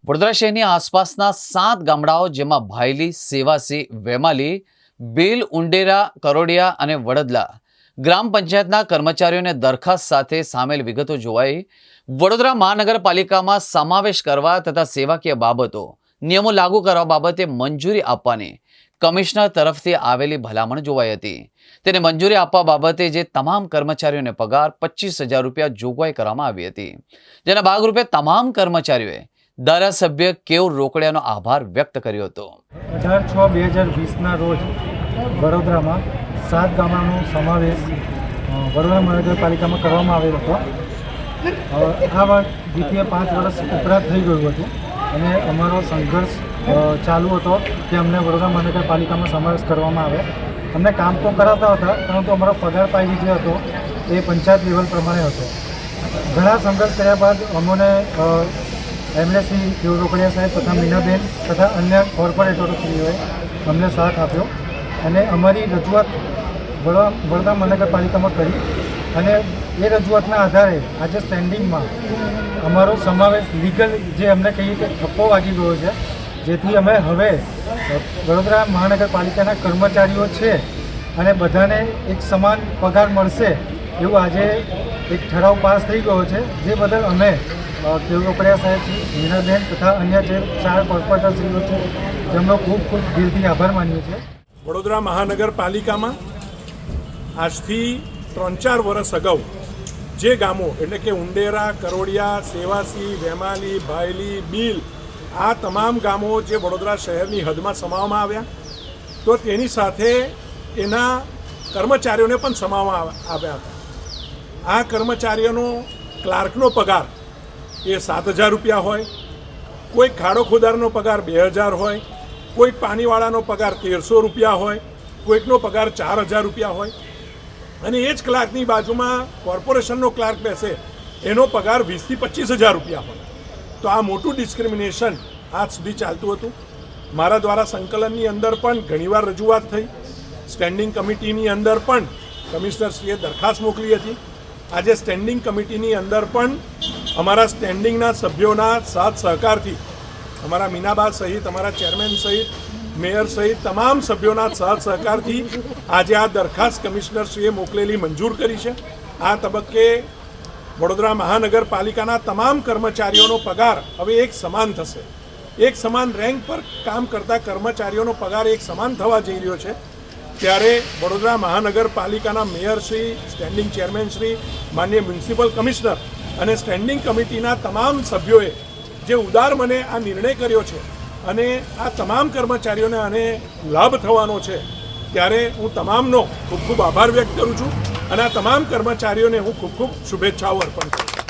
વડોદરા શહેરની આસપાસના 7 ગામડાઓ જેમાં ભાયલી, સેવાસી, વેમાલી, બેલ, ઉંડેરા, કરોડિયા અને વડદલા ગ્રામ પંચાયતના કર્મચારીઓને દરખાસ્ત સાથે સામેલ વિગતો જોવાઈ વડોદરા મહાનગરપાલિકામાં સમાવેશ કરવા તથા સેવાકીય બાબતો નિયમો લાગુ કરવા બાબતે મંજૂરી આપવાની કમિશનર તરફથી આવેલી ભલામણ જોવાઈ હતી। તેને મંજૂરી આપવા બાબતે જે તમામ કર્મચારીઓને પગાર 25,000 રૂપિયા જોગવાઈ કરવામાં આવી હતી, જેના ભાગરૂપે તમામ કર્મચારીઓએ ધારાસભ્ય કેયુર રોકડિયાનો આભાર વ્યક્ત કર્યો હતો। 18/6/2020ના રોજ વડોદરામાં 7 ગામડાનો સમાવેશ વડોદરા મહાનગરપાલિકામાં કરવામાં આવેલો હતો। આ વાત દ્વિતીય 5 વર્ષ ઉપરાંત થઈ ગયું હતું અને અમારો સંઘર્ષ ચાલુ હતો કે અમને વડોદરા મહાનગરપાલિકામાં સમાવેશ કરવામાં આવે। અમને કામ તો કરાવતા હતા, પરંતુ અમારો પગાર પાયલી જે હતો એ પંચાયત લેવલ પ્રમાણે હતો। ઘણા સંઘર્ષ કર્યા બાદ અમને એમએલએ શ્રી કેયુર રોકડિયા સાહેબ તથા મીનાબેન તથા અન્ય કોર્પોરેટરોશ્રીઓએ અમને સાથ આપ્યો અને અમારી રજૂઆત વડોદરા મહાનગરપાલિકામાં કરી અને એ રજૂઆતના આધારે આજે સ્ટેન્ડિંગમાં અમારો સમાવેશ લીગલ જે અમને કહીએ કે ઠપ્પો વાગી ગયો છે, જેથી અમે હવે વડોદરા મહાનગરપાલિકાના કર્મચારીઓ છે અને બધાને એક સમાન પગાર મળશે એવું આજે એક ઠરાવ પાસ થઈ ગયો છે, જે બદલ અમે કેયુર રોકડિયા સાહેબ શ્રી, મીનાબેન તથા અન્ય જે 4 કોર્પોરેટરશ્રીઓ છે જેમનો ખૂબ ખૂબ દિલથી આભાર માનીએ છીએ। વડોદરા મહાનગરપાલિકામાં આજથી 3-4 વર્ષ અગાઉ જે ગામો એટલે કે ઉંડેરા, કરોડિયા, સેવાસી, વેમાલી, ભાયલી, બીલ આ તમામ ગામો જે વડોદરા શહેરની હદમાં સમાવવામાં આવ્યા, તો તેની સાથે એના કર્મચારીઓને પણ સમાવવામાં આવ્યા હતા। આ કર્મચારીઓનો ક્લાર્કનો પગાર એ 7,000 રૂપિયા હોય, કોઈ ખાડો ખોદારનો પગાર 2,000 હોય, કોઈ પાણીવાળાનો પગાર 1,300 રૂપિયા હોય, કોઈકનો પગાર 4,000 રૂપિયા હોય અને એ જ ક્લાર્કની બાજુમાં કોર્પોરેશનનો ક્લાર્ક બેસે એનો પગાર 20,000 થી 25,000 રૂપિયા હોય। તો આ મોટું ડિસ્ક્રિમિનેશન આજ સુધી ચાલતું હતું। મારા દ્વારા સંકલનની અંદર પણ ઘણીવાર રજૂઆત થઈ, સ્ટેન્ડિંગ કમિટીની અંદર પણ કમિશનરશ્રીએ દરખાસ્ત મોકલી હતી। આજે સ્ટેન્ડિંગ કમિટીની અંદર પણ અમારા સ્ટેન્ડિંગના સભ્યોના સાથ સહકારથી, અમારા મીનાબા સહિત, અમારા ચેરમેન સહિત, મેયર સહિત તમામ સભ્યોના સાથ સહકારથી આજે આ દરખાસ્ત કમિશનરશ્રીએ મોકલેલી મંજૂર કરી છે। આ તબક્કે વડોદરા મહાનગરપાલિકાના તમામ કર્મચારીઓનો પગાર હવે એક સમાન થશે। એક સમાન રેન્ક પર કામ કરતા કર્મચારીઓનો પગાર એક સમાન થવા જઈ રહ્યો છે। ત્યારે વડોદરા મહાનગરપાલિકાના મેયરશ્રી, સ્ટેન્ડિંગ ચેરમેનશ્રી, માનનીય મ્યુનિસિપલ કમિશનર અને સ્ટેન્ડિંગ કમિટીના તમામ સભ્યોએ જે ઉદાર મને આ નિર્ણય કર્યો છે અને આ તમામ કર્મચારીઓને આને લાભ થવાનો છે, ત્યારે હું તમામનો ખૂબ ખૂબ આભાર વ્યક્ત કરું છું અને આ તમામ કર્મચારીઓને હું ખૂબ ખૂબ શુભેચ્છાઓ અર્પણ કરું છું।